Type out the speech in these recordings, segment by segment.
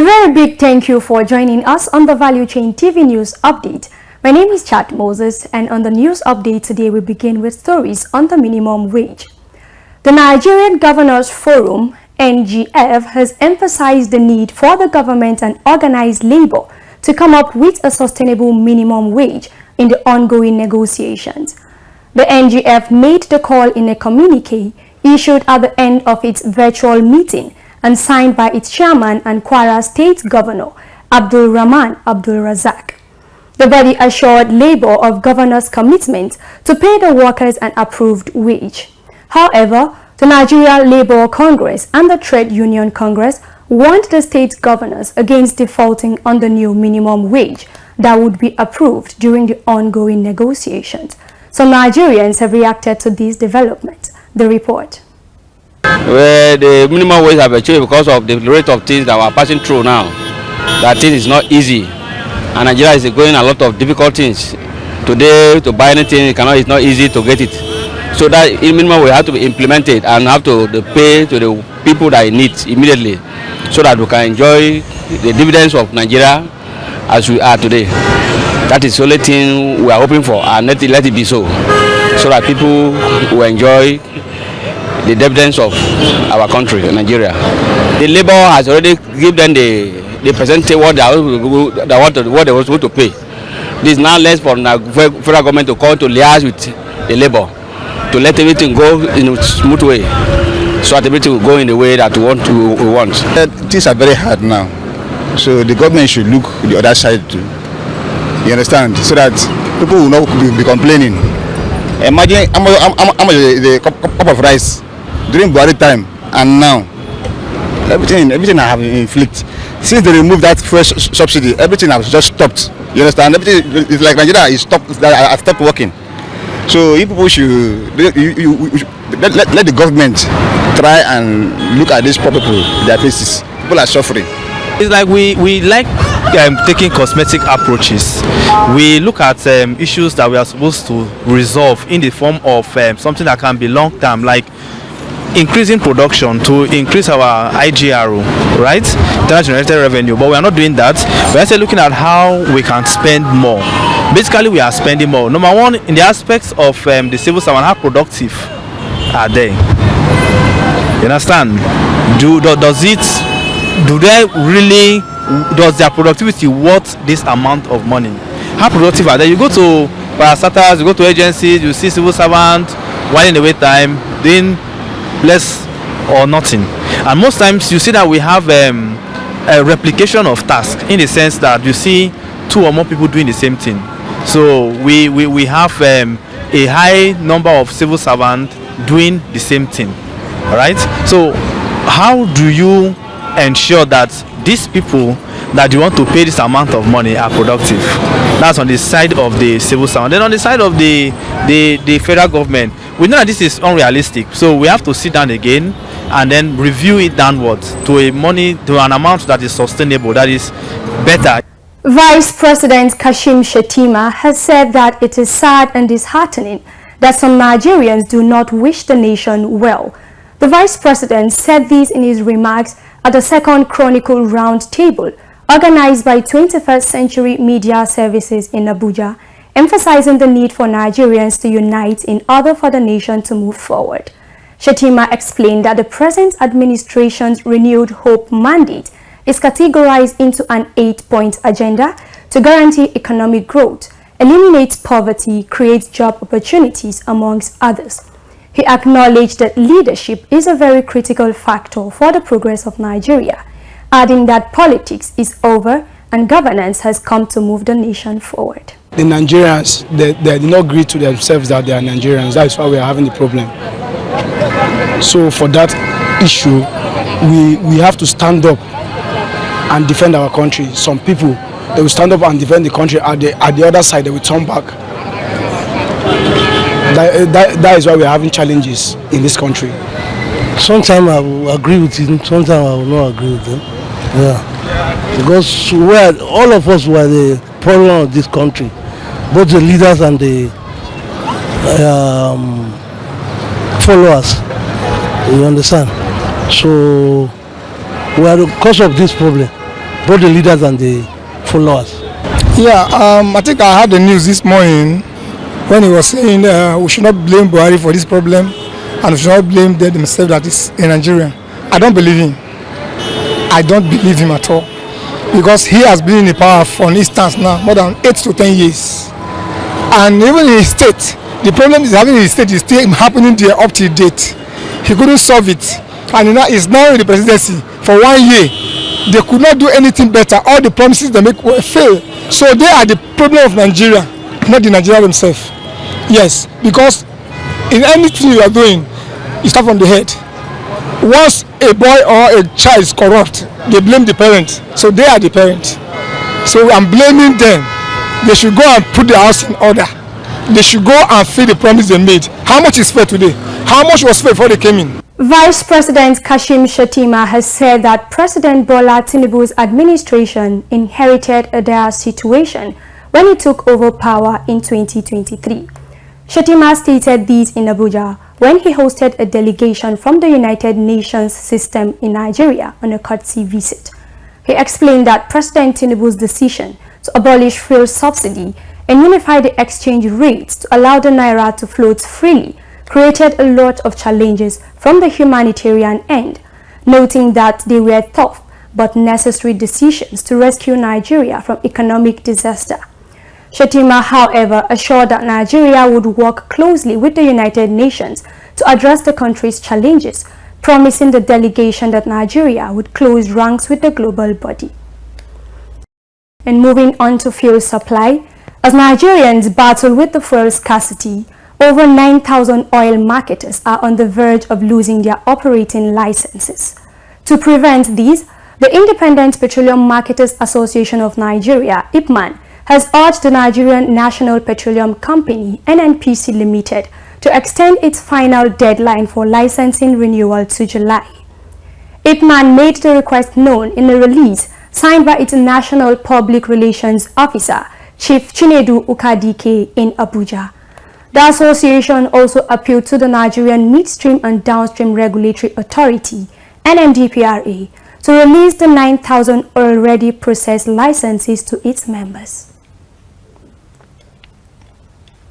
very big thank you for joining us on the Value Chain TV News Update. My name is Chad Moses, and on the news update today we begin with stories on the minimum wage. The Nigerian Governors Forum, NGF, has emphasized the need for the government and organized labor to come up with a sustainable minimum wage in the ongoing negotiations. The NGF made the call in a communique issued at the end of its virtual meeting and signed by its chairman and Kwara State Governor, Abdul Rahman Abdul Razak. The body assured Labour of Governor's commitment to pay the workers an approved wage. However, the Nigeria Labour Congress and the Trade Union Congress warned the state governors against defaulting on the new minimum wage that would be approved during the ongoing negotiations. Some Nigerians have reacted to these developments. The report. Where the minimum wage have achieved because of the rate of things that we are passing through now. That thing is not easy, and Nigeria is going a lot of difficult things. Today, to buy anything, it's not easy to get it. So that minimum wage have to be implemented and have to pay to the people that it needs immediately, so that we can enjoy the dividends of Nigeria as we are today. That is the only thing we are hoping for, and let it be so that people will enjoy the dividends of our country, Nigeria. The labor has already given them the percentage what they were supposed to pay. This is now less for the federal government to call to liaise with the labor to let everything go in a smooth way, so that everything will go in the way that we want. Things are very hard now, so the government should look the other side too. You understand? So that people will not be complaining. Imagine how much the cup of rice during Buhari time and now. Everything I have inflicted. Since they removed that first subsidy, everything has just stopped. You understand? Everything is like Nigeria is stopped. I stopped working. So you people should let the government try and look at these poor people, their faces. People are suffering. It's like we like taking cosmetic approaches. We look at issues that we are supposed to resolve in the form of something that can be long term, like increasing production to increase our IGRO, right? Internal generated revenue. But we are not doing that. We are actually looking at how we can spend more. Basically, we are spending more. Number one, in the aspects of the civil servant, how productive are they? You understand? Does their productivity worth this amount of money? How productive are they? You go to parastatals, you go to agencies, you see civil servants while in the wait time doing less or nothing. And most times you see that we have a replication of tasks, in the sense that you see two or more people doing the same thing. So we have a high number of civil servants doing the same thing. All right. So how do you ensure that these people that you want to pay this amount of money are productive? That's on the side of the civil servant. Then on the side of the federal government, we know that this is unrealistic. So we have to sit down again and then review it downwards to an amount that is sustainable, that is better. Vice President Kashim Shettima has said that it is sad and disheartening that some Nigerians do not wish the nation well. The Vice President said this in his remarks at the second Chronicle Roundtable organized by 21st Century Media Services in Abuja, emphasizing the need for Nigerians to unite in order for the nation to move forward. Shettima explained that the present administration's renewed hope mandate is categorized into an 8-point agenda to guarantee economic growth, eliminate poverty, create job opportunities, amongst others. He acknowledged that leadership is a very critical factor for the progress of Nigeria, adding that politics is over and governance has come to move the nation forward. The Nigerians, they did not agree to themselves that they are Nigerians. That is why we are having the problem. So for that issue, we have to stand up and defend our country. Some people, they will stand up and defend the country. At the other side, they will turn back. That is why we are having challenges in this country. Sometimes I will agree with him, sometimes I will not agree with him. Yeah. Because all of us were the problem of this country, both the leaders and the followers. You understand? So we are the cause of this problem. both the leaders and the followers. Yeah, I think I heard the news this morning when he was saying we should not blame Buhari for this problem and we should not blame them themselves that is in Nigeria. I don't believe him. I don't believe him at all, because he has been in the power for an instance now more than 8 to 10 years, and even in his state, the problem is having in his state is still happening there up to date. He couldn't solve it, and he's now in the presidency for 1 year. They could not do anything better. All the promises they make fail. So they are the problem of Nigeria, not the Nigeria themselves. Yes, because in anything you are doing, you start from the head. Once a boy or a child is corrupt, they blame the parent. So they are the parent. So I'm blaming them. They should go and put their house in order. They should go and fill the promise they made. How much is fair today? How much was fair before they came in? Vice President Kashim Shettima has said that President Bola Tinubu's administration inherited a dire situation when he took over power in 2023. Shettima stated this in Abuja when he hosted a delegation from the United Nations system in Nigeria on a courtesy visit. He explained that President Tinubu's decision to abolish fuel subsidy and unify the exchange rates to allow the naira to float freely created a lot of challenges from the humanitarian end, noting that they were tough but necessary decisions to rescue Nigeria from economic disaster. Shettima, however, assured that Nigeria would work closely with the United Nations to address the country's challenges, promising the delegation that Nigeria would close ranks with the global body. And moving on to fuel supply, as Nigerians battle with the fuel scarcity, over 9,000 oil marketers are on the verge of losing their operating licenses. To prevent this, the Independent Petroleum Marketers Association of Nigeria, IPMAN, has urged the Nigerian National Petroleum Company, NNPC Limited, to extend its final deadline for licensing renewal to July. IPMAN made the request known in a release signed by its National Public Relations Officer, Chief Chinedu Ukadike, in Abuja. The association also appealed to the Nigerian Midstream and Downstream Regulatory Authority, NMDPRA, to release the 9,000 already processed licenses to its members.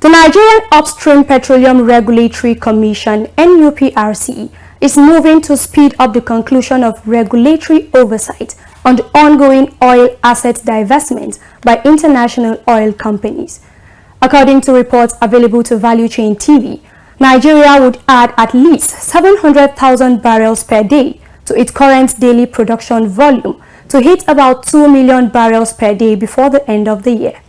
The Nigerian Upstream Petroleum Regulatory Commission, NUPRC, is moving to speed up the conclusion of regulatory oversight on the ongoing oil asset divestment by international oil companies. According to reports available to Value Chain TV, Nigeria would add at least 700,000 barrels per day to its current daily production volume to hit about 2 million barrels per day before the end of the year.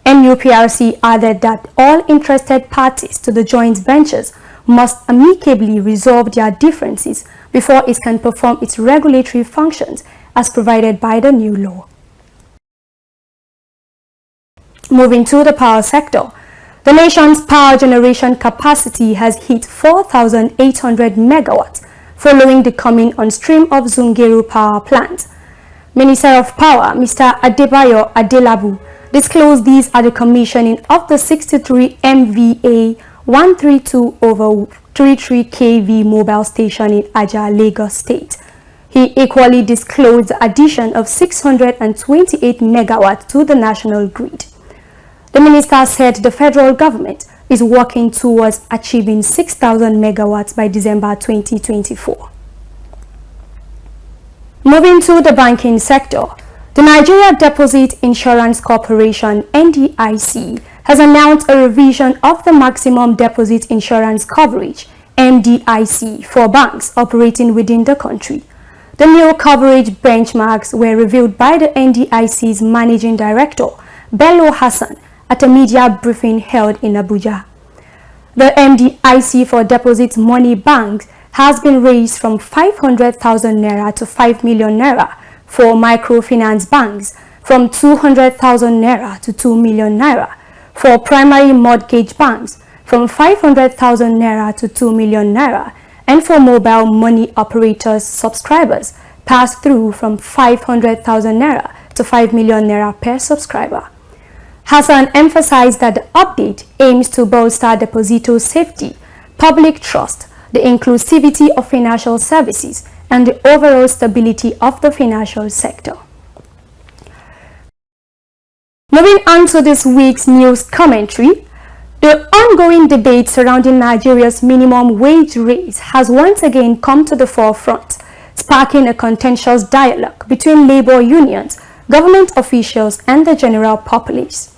NUPRC added that all interested parties to the joint ventures must amicably resolve their differences before it can perform its regulatory functions as provided by the new law. Moving to the power sector, the nation's power generation capacity has hit 4,800 megawatts following the coming on stream of Zungeru Power Plant. Minister of Power, Mr. Adebayo Adelabu, disclosed these at the commissioning of the 63 MVA 132/33 kV mobile station in Aja, Lagos State. He equally disclosed the addition of 628 megawatts to the national grid. The minister said the federal government is working towards achieving 6,000 megawatts by December 2024. Moving to the banking sector, the Nigeria Deposit Insurance Corporation, NDIC, has announced a revision of the maximum deposit insurance coverage, MDIC, for banks operating within the country. The new coverage benchmarks were revealed by the NDIC's Managing Director, Bello Hassan, at a media briefing held in Abuja. The MDIC for deposit money banks has been raised from 500,000 naira to 5 million naira for microfinance banks, from 200,000 naira to 2 million naira for primary mortgage banks, from 500,000 naira to 2 million naira, and for mobile money operators subscribers passed through from 500,000 naira to 5 million naira per subscriber. Hassan emphasized that the update aims to bolster depositor safety, public trust, the inclusivity of financial services, and the overall stability of the financial sector. Moving on to this week's news commentary, the ongoing debate surrounding Nigeria's minimum wage rate has once again come to the forefront, sparking a contentious dialogue between labor unions, government officials, and the general populace.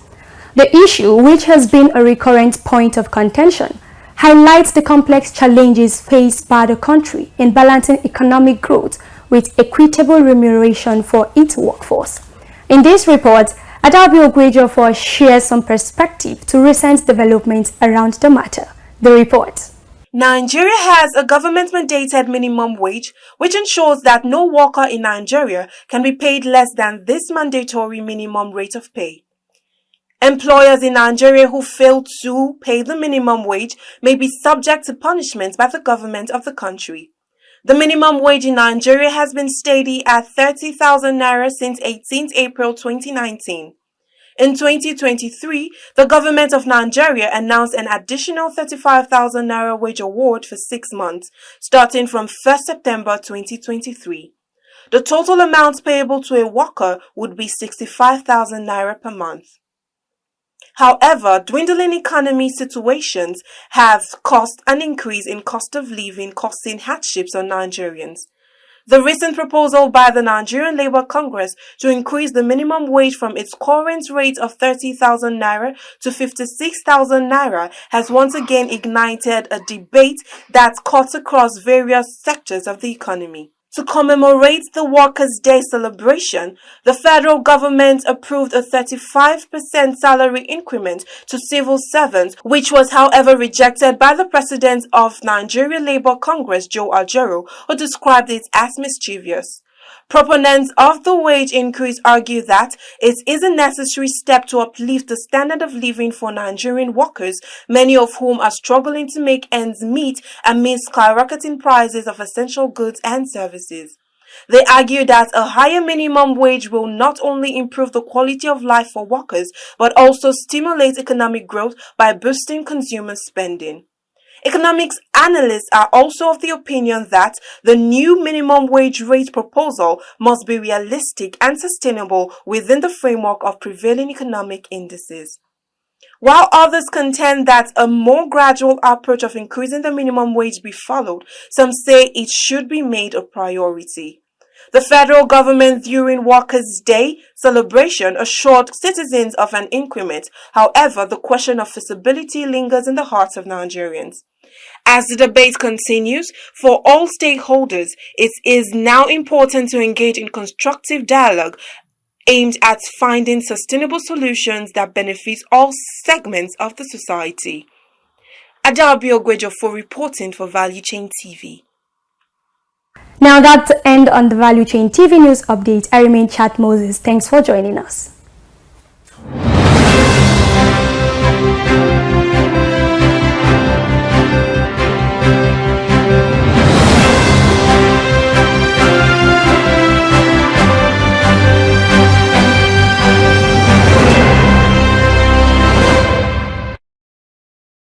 The issue, which has been a recurrent point of contention, highlights the complex challenges faced by the country in balancing economic growth with equitable remuneration for its workforce. In this report, Adabi Ogwejofor shares some perspective to recent developments around the matter. The report. Nigeria has a government-mandated minimum wage, which ensures that no worker in Nigeria can be paid less than this mandatory minimum rate of pay. Employers in Nigeria who fail to pay the minimum wage may be subject to punishment by the government of the country. The minimum wage in Nigeria has been steady at 30,000 naira since 18th April 2019. In 2023, the government of Nigeria announced an additional 35,000 naira wage award for 6 months, starting from 1st September 2023. The total amount payable to a worker would be 65,000 naira per month. However, dwindling economy situations have caused an increase in cost of living, causing hardships on Nigerians. The recent proposal by the Nigerian Labour Congress to increase the minimum wage from its current rate of 30,000 naira to 56,000 naira has once again ignited a debate that cuts across various sectors of the economy. To commemorate the Workers' Day celebration, the federal government approved a 35% salary increment to civil servants, which was however rejected by the president of Nigeria Labour Congress, Joe Ajaero, who described it as mischievous. Proponents of the wage increase argue that it is a necessary step to uplift the standard of living for Nigerian workers, many of whom are struggling to make ends meet amid skyrocketing prices of essential goods and services. They argue that a higher minimum wage will not only improve the quality of life for workers, but also stimulate economic growth by boosting consumer spending. Economics analysts are also of the opinion that the new minimum wage rate proposal must be realistic and sustainable within the framework of prevailing economic indices. While others contend that a more gradual approach of increasing the minimum wage be followed, some say it should be made a priority. The federal government during Workers' Day celebration assured citizens of an increment. However, the question of feasibility lingers in the hearts of Nigerians. As the debate continues, for all stakeholders, it is now important to engage in constructive dialogue aimed at finding sustainable solutions that benefit all segments of the society. Adabi Ogwejofor reporting for Value Chain TV. Now that's the end on the Value Chain TV News Update. I remain Chat Moses. Thanks for joining us.